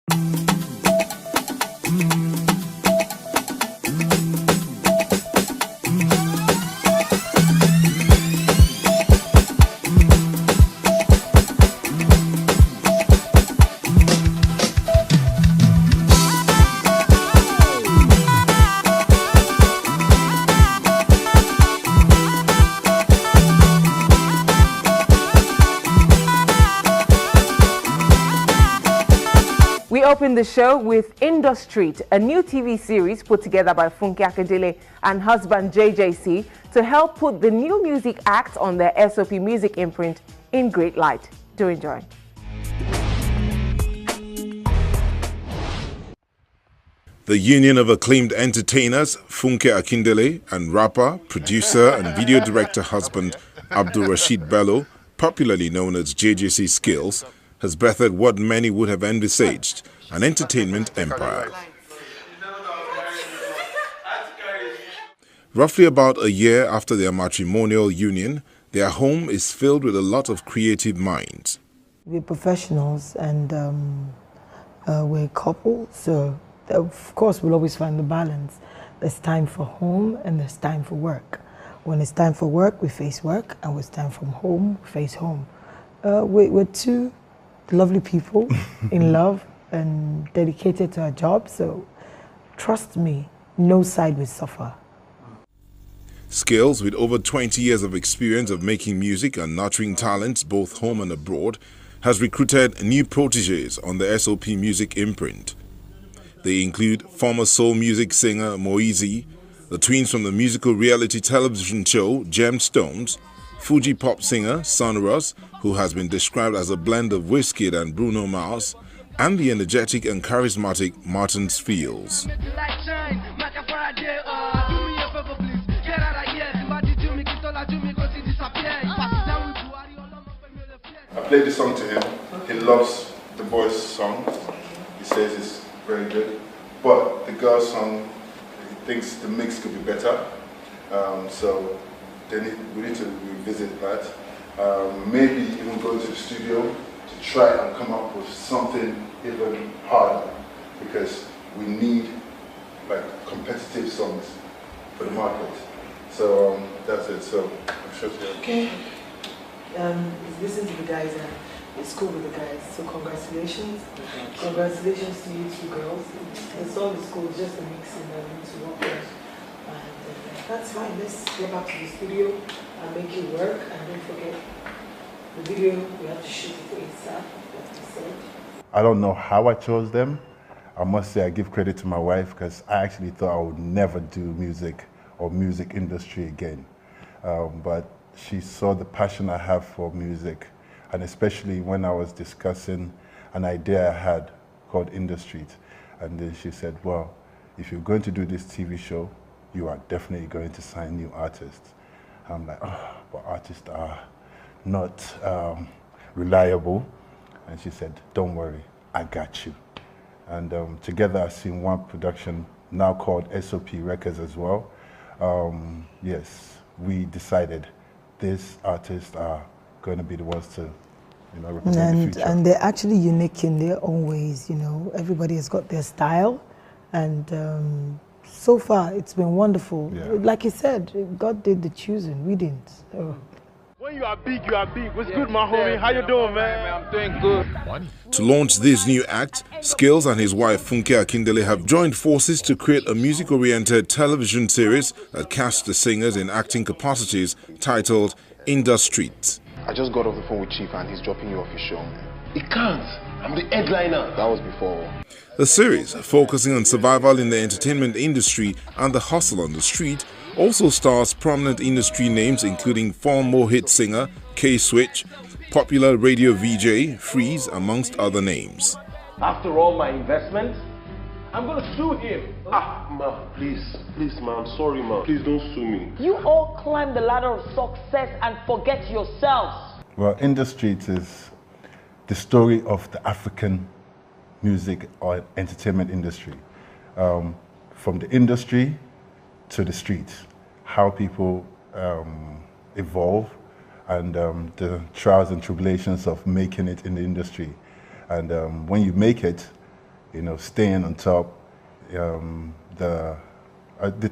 We open the show with Industry, a new TV series put together by Funke Akindele and husband Jjc to help put the new music act on their SOP music imprint in great light. Do enjoy. The union of acclaimed entertainers, Funke Akindele, and rapper, producer, and video director husband Jjc Bello, popularly known as Jjc Skills, has birthed what many would have envisaged, an entertainment empire. Roughly about a year after their matrimonial union, their home is filled with a lot of creative minds. We're professionals and we're a couple, so of course we'll always find the balance. There's time for home and there's time for work. When it's time for work, we face work, and when it's time from home, we face home. We're two lovely people in love and dedicated to our job, so trust me, no side will suffer. Skills, with over 20 years of experience of making music and nurturing talents both home and abroad, has recruited new proteges on the SOP music imprint. They include former soul music singer Moeezy, the twins from the musical reality television show Gemstones, Fuji pop singer Sonorous, who has been described as a blend of Wizkid and Bruno Mars, and the energetic and charismatic Martin Fields. I played the song to him. He loves the boys' song. He says it's very good. But the girls' song, he thinks the mix could be better. So we need to revisit that. Maybe even go to the studio to try and come up with something even harder, because we need like competitive songs for the market. So that's it. So I'm sure it's okay. Listen to the guys and it's cool with the guys. So congratulations. Congratulations to you two girls. The song is cool, just a mixing that we need to work on. And that's fine. Let's go back to the studio and make it work. And don't forget the video, we have to shoot it ASAP, like we said. I don't know how I chose them. I must say I give credit to my wife, because I actually thought I would never do music or music industry again. But she saw the passion I have for music, and especially when I was discussing an idea I had called Industry. And then she said, well, if you're going to do this TV show, you are definitely going to sign new artists. I'm like, oh, but artists are not reliable. And she said, don't worry, I got you. And together I've seen one production now called SOP Records as well. Yes, we decided these artists are going to be the ones to, represent the future. And they're actually unique in their own ways, Everybody has got their style, and so far it's been wonderful. Yeah. Like you said, God did the choosing, we didn't. So. When you are big, you are big. What's good, my homie? How you doing, man? I'm doing good. To launch this new act, Skills and his wife Funke Akindele have joined forces to create a music-oriented television series that casts the singers in acting capacities titled Industry. I just got off the phone with Chief and he's dropping you off his show. He can't. I'm the headliner. That was before. The series, focusing on survival in the entertainment industry and the hustle on the street, also stars prominent industry names including former hit singer K-Switch, popular radio VJ Freeze, amongst other names. After all my investments, I'm gonna sue him. Ma, please, ma, I'm sorry, ma. Please don't sue me. You all climb the ladder of success and forget yourselves. Well, Industry is the story of the African music or entertainment industry. From the industry to the streets, how people evolve, and the trials and tribulations of making it in the industry. And when you make it, you know, staying on top, the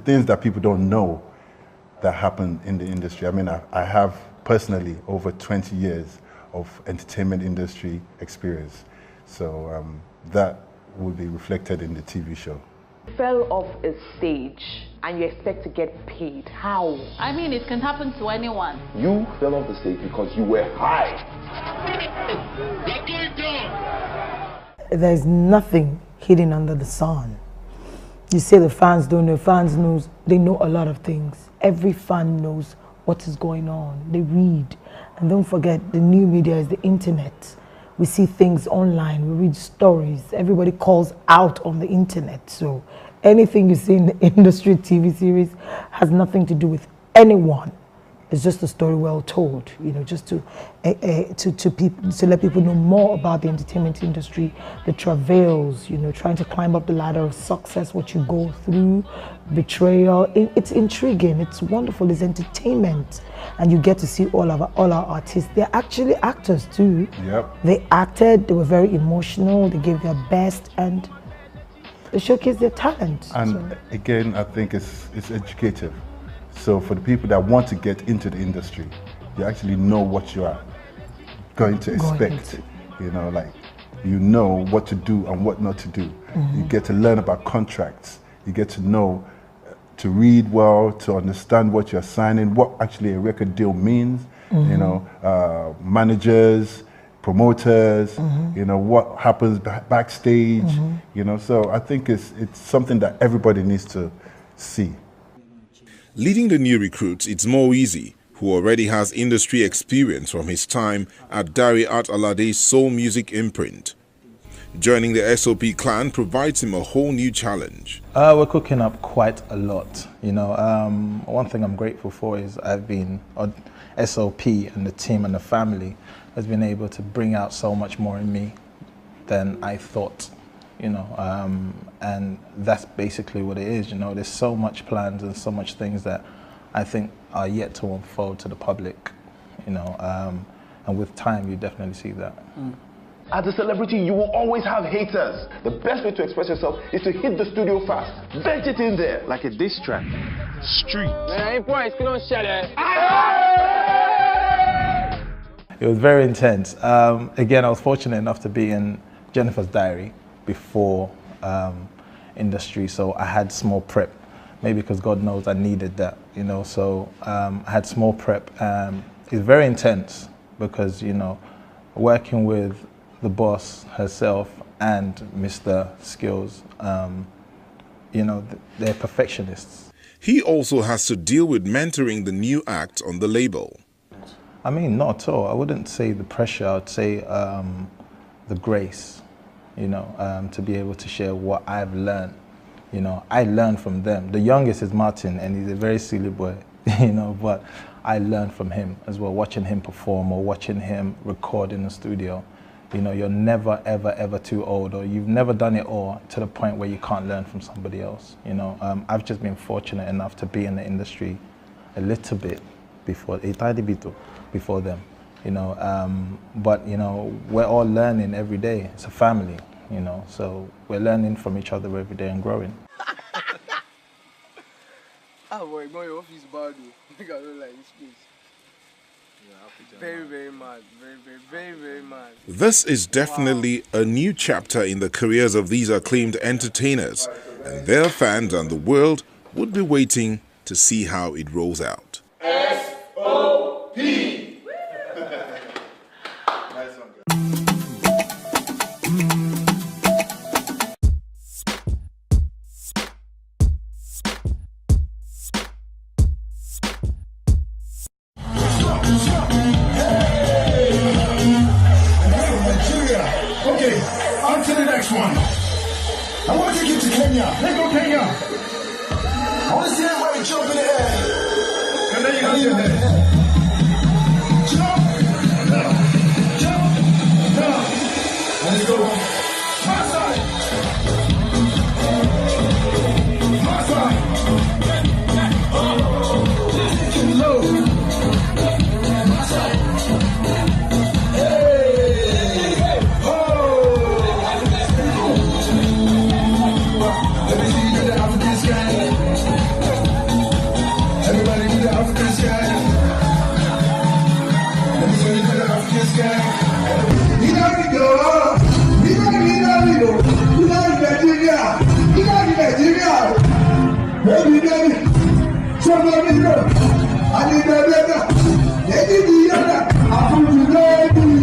things that people don't know that happen in the industry. I mean, I have personally over 20 years of entertainment industry experience. So that will be reflected in the TV show. You fell off a stage and you expect to get paid. How? I mean, it can happen to anyone. You fell off the stage because you were high. There's nothing hidden under the sun. You say the fans don't know. Fans knows. They know a lot of things. Every fan knows what is going on. They read. And don't forget, the new media is the internet. We see things online, we read stories. Everybody calls out on the internet. So anything you see in the industry TV series has nothing to do with anyone. It's just a story well told, you know, just to let people know more about the entertainment industry, the travails, you know, trying to climb up the ladder of success, what you go through, betrayal. It's intriguing, it's wonderful, it's entertainment, and you get to see all our artists. They're actually actors too. Yep. They acted, they were very emotional, they gave their best, and they showcased their talent. And again, I think it's educative. So for the people that want to get into the industry, you actually know what you are going to expect. You know, like, you know what to do and what not to do. You get to learn about contracts. You get to know, to read well, to understand what you're signing, what actually a record deal means. You know, managers, promoters, you know, what happens backstage. You know, so I think it's something that everybody needs to see. Leading the new recruits, it's more easy, who already has industry experience from his time at Dari Art Alade's soul music imprint. Joining the SOP clan provides him a whole new challenge. We're cooking up quite a lot. You know, one thing I'm grateful for is I've been on SOP, and the team and the family has been able to bring out so much more in me than I thought. You know, and that's basically what it is. You know, there's so much plans and so much things that I think are yet to unfold to the public. You know, and with time, you definitely see that. As a celebrity, you will always have haters. The best way to express yourself is to hit the studio fast. Vent it in there. Like a diss track. Street. It was very intense. Again, I was fortunate enough to be in Jennifer's Diary before industry, so I had small prep, maybe because God knows I needed that, you know, so I had small prep. It's very intense because, you know, working with the boss herself and Mr. Skills, you know, they're perfectionists. He also has to deal with mentoring the new act on the label. I mean, not at all. I wouldn't say the pressure, I'd say the grace. You know, to be able to share what I've learned. You know, I learned from them. The youngest is Martin, and he's a very silly boy, you know, but I learned from him as well, watching him perform or watching him record in the studio. You know, you're never, ever, ever too old, or you've never done it all to the point where you can't learn from somebody else. You know, I've just been fortunate enough to be in the industry a little bit before them. You know, but, you know, we're all learning every day. It's a family, you know, so we're learning from each other every day and growing. Boy, your office bad. I don't like this place. Very, very mad. Very mad. This is definitely a new chapter in the careers of these acclaimed entertainers, and their fans and the world would be waiting to see how it rolls out. SOP! Okay, on to the next one. I want to get to Kenya. Let's go, Kenya. I want to see everybody jump in the air. And then you go in there. Jump. Let's go. My side. My side. Low. My side. Hey. Oh. baby, baby. Somebody know. I need a better. Lady Diana, I found you, baby.